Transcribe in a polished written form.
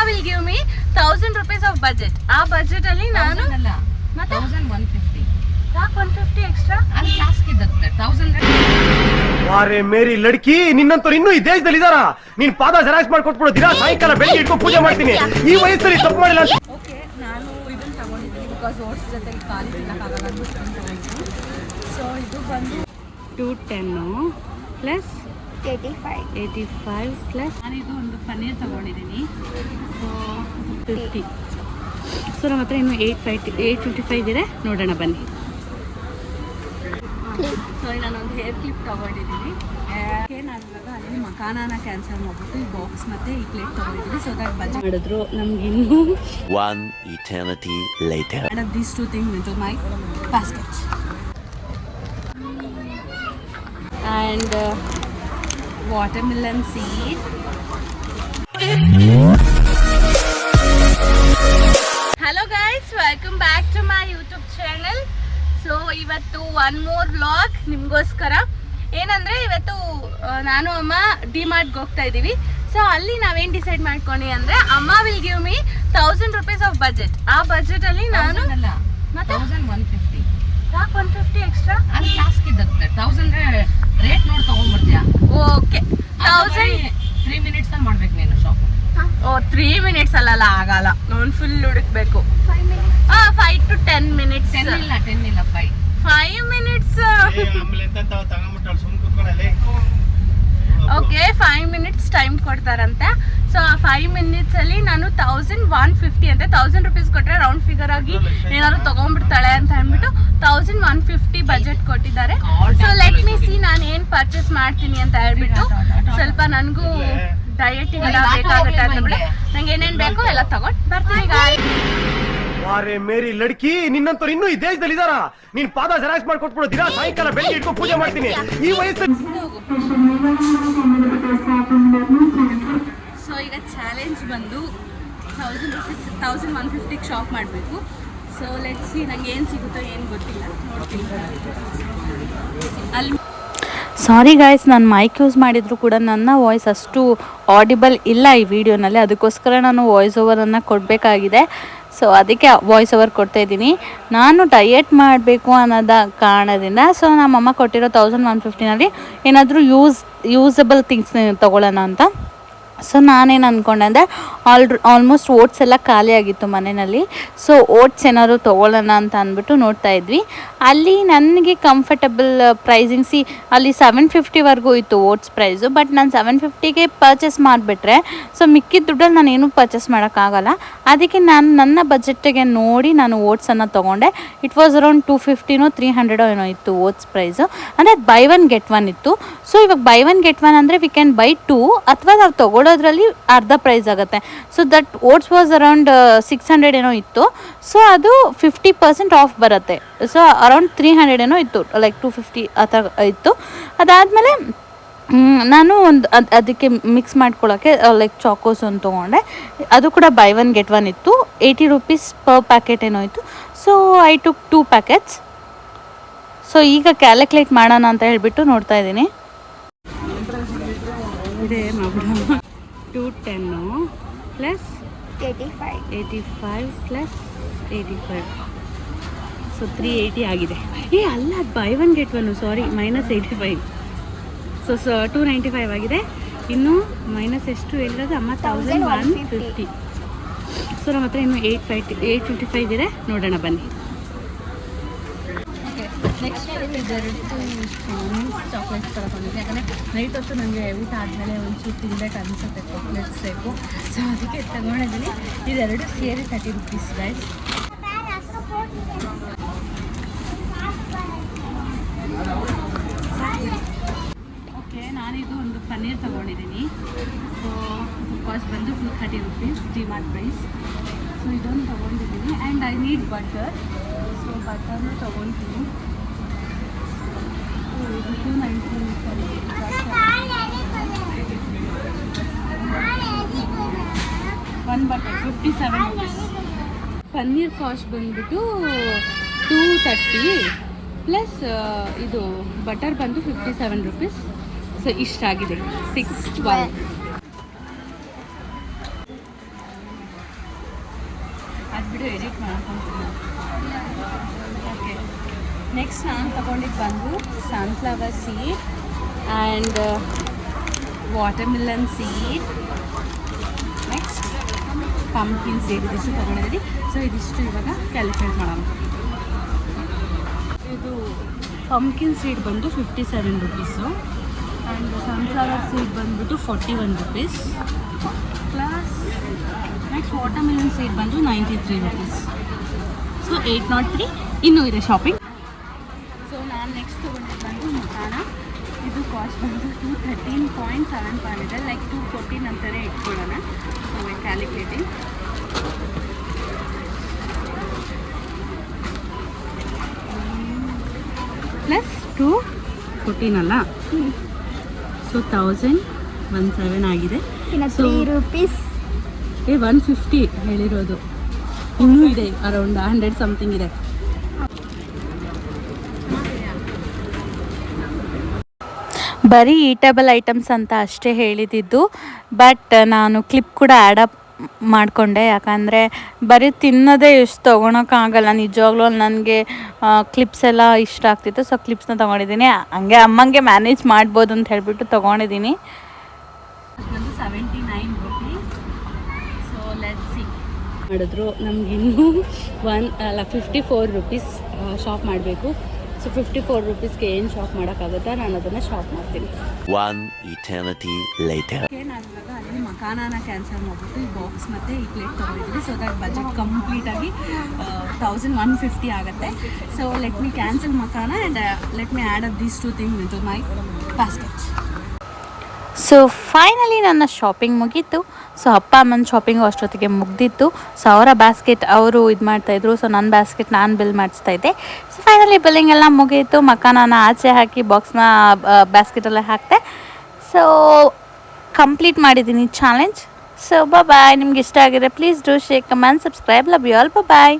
Will give me 1000 rupees of budget. ಆ budget ಅಲ್ಲಿ ನಾನು ಮತ್ತೆ 1150. ಯಾಕೆ 150 ಎಕ್ಸ್ಟ್ರಾ? ಅಲ್ಲಿ ಟಾಸ್ಕ್ ಇದ್ದತ್ತೆ 1000. ವಾರೆ ಮೇರಿ ಲಡ್ಕಿ, ನಿನ್ನಂತವ್ರು ಇನ್ನೂ ಈ ದೇಶದಲ್ಲಿ ಇದಾರ? ನೀನ್ ಪಾದ ಜೆರಾಕ್ಸ್ ಮಾಡ್ಕೊಟ್ಬಿಡು, ದಿನ ಸಾಯಂಕಾಲ ಬೆಳಿಗ್ಗೆ ಇಟ್ಕೊಂಡು ಪೂಜೆ ಮಾಡ್ತೀನಿ. ಈ ವಯಸ್ಸಲ್ಲಿ ತಪ್ಪು ಮಾಡಿಲ್ಲ. ಓಕೆ, ನಾನು ಇದನ್ನ ತಗೊಂಡಿದ್ದೀನಿ ಬಿಕಾಸ್ ಓಟ್ಸ್ ಜೊತೆಗೆ ಖಾಲಿ ತಿನ್ನಕ್ಕಾಗಲ್ಲ ಅಂದ್ಬಿಟ್ಟು. ಸೊ ಇದು ಬಂದು 210 ಪ್ಲಸ್ 85 ಪ್ಲಸ್ ನಾನಿದು ಒಂದು ಪನ್ನೀರ್ ತಗೊಂಡಿದ್ದೀನಿ. ಸೊ 50. ಸೊ ನಮ್ಮ ಹತ್ರ ಇನ್ನು 855 ಇದೆ, ನೋಡೋಣ ಬನ್ನಿ. ಸೊ ನಾನೊಂದು ಹೇರ್ ಕ್ಲಿಪ್ ತಗೊಂಡಿದ್ದೀನಿ. ನಾನು ಇವಾಗ ಅಲ್ಲಿ ಮಕಾನಾನ ಕ್ಯಾನ್ಸಲ್ ಮಾಡ್ಬಿಟ್ಟು ಈ ಬಾಕ್ಸ್ ಮತ್ತು ಈ ಪ್ಲೇಟ್ ತಗೊಂಡಿದ್ದೀನಿ. ಸೊ ದಟ್ ಬಜೆಟ್ ಮಾಡಿದ್ರು ನಮ್ಗೆ ಇನ್ನೂ One eternity later. add up these two things into my basket. And watermelon seed. Hello guys, welcome back to my YouTube channel. So ಇವತ್ತು ಒನ್ ಮೋರ್ ವ್ಲಾಗ್ ನಿಮಗೋಸ್ಕರ. ಏನಂದರೆ ಇವತ್ತು ನಾನು ಅಮ್ಮ ಡಿಮಾರ್ಟ್ಗೆ ಹೋಗ್ತಾ ಇದ್ದೀವಿ. ಸೊ ಅಲ್ಲಿ ನಾವೇನು ಡಿಸೈಡ್ ಮಾಡ್ಕೊಂಡು ಅಂದರೆ ಅಮ್ಮ will give me 1000 rupees of budget. ಆ ಬಜೆಟಲ್ಲಿ ನಾನು ಮತ್ತೆ 1150. ಯಾಕೆ 150 ಎಕ್ಸ್ಟ್ರಾ? ಅಲ್ಲಿ ಟಾಸ್ಕ್ ಇದ್ದತ್ತೆ 1000 ರೇಟ್ ನೋಡಿ ತಗೊಂಡ್ಬಿಡ್ತೀಯ. ಓಕೆ, 1000 3 ಮಿನಿಟ್ಸ್ ಅಲ್ಲಿ ಮಾಡ್ಬೇಕು ನೀನು ಶಾಪ್. ಓ 3 minutes ಅಲ್ಲ ಆಗಲ್ಲ, ನಾನು ಫುಲ್ ಹುಡುಕ್ಬೇಕು. 5 to 10 minutes. 10 ಇಲ್ಲ 5 minutes. ಓಕೆ, 5 minutes ಟೈಮ್ ಕೊಡ್ತಾರಂತೆ. ಸೊ ಆ 5 minutes ಅಲ್ಲಿ ನಾನು 1150 ಅಂತೆ 1000 rupees ಕೊಟ್ಟರೆ ರೌಂಡ್ ಫಿಗರ್ ಆಗಿ ಏನಾದ್ರು ತಗೊಂಡ್ಬಿಡ್ತಾಳೆ ಅಂತ ಅಂದ್ಬಿಟ್ಟು 1150 ಬಜೆಟ್ ಕೊಟ್ಟಿದ್ದಾರೆ. ಸೊ ಲೆಟ್ ಮೀ ಸಿ ನಾನು ಏನು ಪರ್ಚೇಸ್ ಮಾಡ್ತೀನಿ ಅಂತ ಹೇಳ್ಬಿಟ್ಟು. ಸ್ವಲ್ಪ ನನಗೂ ಡಯಟಿಗೆಲ್ಲ ಬೇಕಾಗುತ್ತೆ ಅಂತಂದ್ಬಿಟ್ಟು ನಂಗೆ ಏನೇನು ಬೇಕೋ ಎಲ್ಲ ತಗೊಂಡು ಬರ್ತೀನಿ. ವಾರೆ ಮೇರಿ ಲಡ್ಕಿ, ನಿನ್ನಂತವ್ರು ಇನ್ನೂ ಈ ದೇಶದಲ್ಲಿ ಇದಾರ? ನೀನ್ ಪಾದ ಜೆರಾಕ್ಸ್ ಮಾಡ್ಕೊಟ್ಬಿಡು, ದಿನ ಸಾಯಂಕಾಲ ಬೆಳಿಗ್ಗೆ ಇಟ್ಕೊಂಡು ಪೂಜೆ ಮಾಡ್ತೀನಿ. ಈ ವಯಸ್ಸಲ್ಲಿ ಸೊ ಈಗ ಚಾಲೆಂಜ್ ಬಂದು 1000 rupees 1150ಗೆ ಶಾಪ್ ಮಾಡಬೇಕು. ಸೊ ಲೆಟ್ಸ್ ಸಿ ನಂಗೆ ಏನು ಸಿಗುತ್ತೋ ಏನು ಗೊತ್ತಿಲ್ಲ, ನೋಡ್ತೀನಿ. ಅಲ್ಲಿ ಸಾರಿ ಗಾಯ್ಸ್, ನಾನು ಮೈಕ್ ಯೂಸ್ ಮಾಡಿದರೂ ಕೂಡ ನನ್ನ ವಾಯ್ಸ್ ಅಷ್ಟು ಆಡಿಬಲ್ ಇಲ್ಲ ಈ ವಿಡಿಯೋನಲ್ಲಿ. ಅದಕ್ಕೋಸ್ಕರ ನಾನು ವಾಯ್ಸ್ ಓವರನ್ನು ಕೊಡಬೇಕಾಗಿದೆ. ಸೊ ಅದಕ್ಕೆ ವಾಯ್ಸ್ ಓವರ್ ಕೊಡ್ತಾಯಿದ್ದೀನಿ. ನಾನು ಡಯೆಟ್ ಮಾಡಬೇಕು ಅನ್ನೋದ ಕಾರಣದಿಂದ ಸೊ ನಮ್ಮಮ್ಮ ಕೊಟ್ಟಿರೋ 1150ನಲ್ಲಿ ಏನಾದರೂ ಯೂಸಬಲ್ ಥಿಂಗ್ಸ್ ತೊಗೊಳ್ಳೋಣ ಅಂತ. ಸೊ ನಾನೇನು ಅಂದ್ಕೊಂಡೆ ಅಂದರೆ ಆಲ್ಮೋಸ್ಟ್ ಓಟ್ಸ್ ಎಲ್ಲ ಖಾಲಿ ಆಗಿತ್ತು ಮನೆಯಲ್ಲಿ. ಸೊ ಓಟ್ಸ್ ಏನಾದ್ರು ತೊಗೊಳ್ಳೋಣ ಅಂತ ಅಂದ್ಬಿಟ್ಟು ನೋಡ್ತಾ ಇದ್ವಿ. ಅಲ್ಲಿ ನನಗೆ ಕಂಫರ್ಟಬಲ್ ಪ್ರೈಸಿಂಗ್ ಅಲ್ಲಿ 750ವರೆಗೂ ಇತ್ತು ಓಟ್ಸ್ ಪ್ರೈಸು. ಬಟ್ ನಾನು 750ಗೆ ಪರ್ಚೇಸ್ ಮಾಡಿಬಿಟ್ರೆ ಸೊ ಮಿಕ್ಕಿದ ದುಡ್ಡಲ್ಲಿ ನಾನು ಏನೂ ಪರ್ಚೇಸ್ ಮಾಡೋಕ್ಕಾಗಲ್ಲ. ಅದಕ್ಕೆ ನಾನು ನನ್ನ ಬಜೆಟ್ಟಿಗೆ ನೋಡಿ ನಾನು ಓಟ್ಸನ್ನು ತೊಗೊಂಡೆ. ಇಟ್ ವಾಸ್ ಅರೌಂಡ್ 250 300 ಏನೋ ಇತ್ತು ಓಟ್ಸ್ ಪ್ರೈಸು. ಅಂದರೆ ಬೈ ಒನ್ ಗೆಟ್ ಒನ್ ಇತ್ತು. ಸೊ ಇವಾಗ ಬೈ ಒನ್ ಗೆಟ್ ಒನ್ ಅಂದರೆ ವಿ ಕ್ಯಾನ್ ಬೈ 2 ಅಥವಾ ನಾವು ತೊಗೊಳೋದ್ರಲ್ಲಿ ಅರ್ಧ ಪ್ರೈಸ್ ಆಗುತ್ತೆ. So that oats was around 600 ಏನೋ ಇತ್ತು. ಸೊ ಅದು 50% ಆಫ್ ಬರುತ್ತೆ. ಸೊ ಅರೌಂಡ್ 300 ಏನೋ ಇತ್ತು, ಲೈಕ್ 250 ಆ ಥರ ಇತ್ತು. ಅದಾದಮೇಲೆ ನಾನು ಒಂದು ಅದಕ್ಕೆ ಮಿಕ್ಸ್ ಮಾಡ್ಕೊಳ್ಳೋಕ್ಕೆ ಲೈಕ್ ಚಾಕೋಸ್ ಒಂದು ತೊಗೊಂಡೆ. ಅದು ಕೂಡ ಬೈ ಒನ್ ಗೆಟ್ ಒನ್ ಇತ್ತು. 80 rupees ಪರ್ ಪ್ಯಾಕೆಟ್ ಏನೋ ಇತ್ತು. So I took 2 packets. So ಈಗ ಕ್ಯಾಲ್ಕುಲೇಟ್ ಮಾಡೋಣ ಅಂತ ಹೇಳಿಬಿಟ್ಟು ನೋಡ್ತಾ ಇದ್ದೀನಿ. ಇದೇ ಮಾಡ್ಬಿಡೋಣ. 210 ಪ್ಲಸ್ 85 ಪ್ಲಸ್ 85. ಸೊ 380 ಆಗಿದೆ. ಅಲ್ಲ, by one get one, sorry, -85. So 295 ಆಗಿದೆ. ಇನ್ನು ಮೈನಸ್ ಎಷ್ಟು ಹೇಳಿರೋದು ಅಮ್ಮ? 1150. ಸೊ ನಮ್ಮ ಹತ್ರ ಇನ್ನು 855 ಇದೆ, ನೋಡೋಣ ಬನ್ನಿ. ನೆಕ್ಸ್ಟ್ ಇದೆರಡು ಚಾಕ್ಲೇಟ್ಸ್ ತಗೊಂಡಿದ್ದೆ. ಯಾಕಂದರೆ ನೈಟ್ ಹೊತ್ತು ನನಗೆ ಊಟ ಆದಮೇಲೆ ಒಂಚೂರು ತಿನ್ಬೇಕು ಅನಿಸುತ್ತೆ, ಚಾಕ್ಲೇಟ್ಸ್ ಬೇಕು. ಸೊ ಅದಕ್ಕೆ ತಗೊಂಡಿದ್ದೀನಿ. ಇದೆರಡು ಸೇರಿ 30 rupees ಗೈಸ್. ಓಕೆ, ನಾನಿದು ಒಂದು ಪನ್ನೀರ್ ತೊಗೊಂಡಿದ್ದೀನಿ. ಸೊ ಕಾಸ್ಟ್ ಬಂದು 230 rupees ಡಿಮಾರ್ಟ್ ಪ್ರೈಸ್. ಸೊ ಇದೊಂದು ತೊಗೊಂಡಿದ್ದೀನಿ. And I need butter. So ಬಟರ್ನ ತೊಗೊತೀನಿ. 290 one butter 57 rupees. Paneer cost ಬಂದ್ಬಿಟ್ಟು 230 ಪ್ಲಸ್ ಇದು ಬಟರ್ ಬಂದು 57 rupees. ಸೊ ಇಷ್ಟಾಗಿದೆ 612. ಮಾಡಿಬಿಟ್ಟು ಎಡಿಟ್ ಮಾಡ್ಕೊತೀನಿ. ಓಕೆ, ನೆಕ್ಸ್ಟ್ ನಾನು ತೊಗೊಂಡಿದ್ದು ಬಂದು sunflower seed and watermelon seed, next pumpkin seed, ಇದಿಷ್ಟು ತೊಗೊಂಡಿದ್ದೀನಿ. ಸೊ ಇದಿಷ್ಟು ಇವಾಗ ಕ್ಯಾಲ್ಕುಲೇಟ್ ಮಾಡೋಣ. ಇದು ಪಂಪ್ಕಿನ್ ಸೀಡ್ ಬಂದು 57 ರುಪೀಸು ಆ್ಯಂಡ್ ಸನ್ಫ್ಲವರ್ ಸೀಡ್ ಬಂದುಬಿಟ್ಟು 41 rupees, plus next watermelon seed ಬಂದು 93 ರುಪೀಸ್. ಸೊ 803 ಇನ್ನೂ ಇದೆ ಶಾಪಿಂಗ್. ಸೊ ನಾನು ನೆಕ್ಸ್ಟ್ ತೊಗೊಂಡಿದ್ದು ಬಂದು ಮಕಾನ. ಇದು ಕಾಸ್ಟ್ ಬಂದು 213.75 ಇದೆ, ಲೈಕ್ 214 ಅಂತಾರೆ ಇಟ್ಕೊಳ್ಳೋಣ. So calculating. ಪ್ಲಸ್ 214 ಅಲ್ಲ, ಸೊ 1017 ಆಗಿದೆ. ಸೊ ರುಪೀಸ್ 150 ಹೇಳಿರೋದು, ಇನ್ನೂ ಇದೆ ಅರೌಂಡ್ 100 ಸಮಥಿಂಗ್ ಇದೆ. ಬರೀ ಈಟಬಲ್ ಐಟಮ್ಸ್ ಅಂತ ಅಷ್ಟೇ ಹೇಳಿದ್ದು, ಬಟ್ ನಾನು ಕ್ಲಿಪ್ ಕೂಡ ಆ್ಯಡಪ್ ಮಾಡಿಕೊಂಡೆ. ಯಾಕಂದರೆ ಬರೀ ತಿನ್ನೋದೇ ಎಷ್ಟು ತೊಗೊಳಕ್ಕಾಗಲ್ಲ ನಿಜವಾಗ್ಲೂ. ನನಗೆ ಕ್ಲಿಪ್ಸ್ ಎಲ್ಲ ಇಷ್ಟ ಆಗ್ತಿತ್ತು, ಸೊ ಕ್ಲಿಪ್ಸ್ನ ತೊಗೊಂಡಿದ್ದೀನಿ. ಹಂಗೆ ಅಮ್ಮಂಗೆ ಮ್ಯಾನೇಜ್ ಮಾಡ್ಬೋದು ಅಂತ ಹೇಳಿಬಿಟ್ಟು ತೊಗೊಂಡಿದ್ದೀನಿ. 79 ರುಪೀಸ್. So let's see. ಮಾಡಿದ್ರು ನಮಗಿನ್ನೂ 54 ರುಪೀಸ್ ಶಾಪ್ ಮಾಡಬೇಕು. ಸೊ 54 ರುಪೀಸ್ಗೆ ಏನು ಶಾಪ್ ಮಾಡೋಕ್ಕಾಗುತ್ತಾ, ನಾನು ಅದನ್ನು ಶಾಪ್ ಮಾಡ್ತೀನಿ. One eternity later. ನಾನು ಇವಾಗ ಅಲ್ಲಿ ಮಕಾನಾನ ಕ್ಯಾನ್ಸಲ್ ಮಾಡಿಬಿಟ್ಟು ಈ ಬಾಕ್ಸ್ ಮತ್ತು ಈ ಪ್ಲೇಟ್ ತೊಗೊಂಡಿದ್ದೀನಿ. ಸೊ ದಟ್ ಬಜೆಟ್ ಕಂಪ್ಲೀಟಾಗಿ 1150 ಆಗುತ್ತೆ. So let me cancel makhana and let me add up these 2 things into my basket. So finally ನನ್ನ ಶಾಪಿಂಗ್ ಮುಗೀತು. ಸೊ ಅಪ್ಪ ಅಮ್ಮನ ಶಾಪಿಂಗು ಅಷ್ಟೊತ್ತಿಗೆ ಮುಗ್ದಿತ್ತು. ಸೊ ಅವರ ಬ್ಯಾಸ್ಕೆಟ್ ಅವರು ಇದು ಮಾಡ್ತಾಯಿದ್ರು, ಸೊ ನನ್ನ ಬ್ಯಾಸ್ಕೆಟ್ ನಾನು ಬಿಲ್ ಮಾಡಿಸ್ತಾಯಿದ್ದೆ. ಸೊ ಫೈನಲಿ ಬಿಲ್ಲಿಂಗ್ ಎಲ್ಲ ಮುಗೀತು. ಮಕಾನ ಆಚೆ ಹಾಕಿ ಬಾಕ್ಸ್ನ ಬ್ಯಾಸ್ಕೆಟಲ್ಲೇ ಹಾಕಿದೆ. ಸೊ ಕಂಪ್ಲೀಟ್ ಮಾಡಿದ್ದೀನಿ ಚಾಲೆಂಜ್. So bye. ನಿಮ್ಗೆ ಇಷ್ಟ ಆಗಿದೆ please do share, comment, subscribe. Love you all. Bye.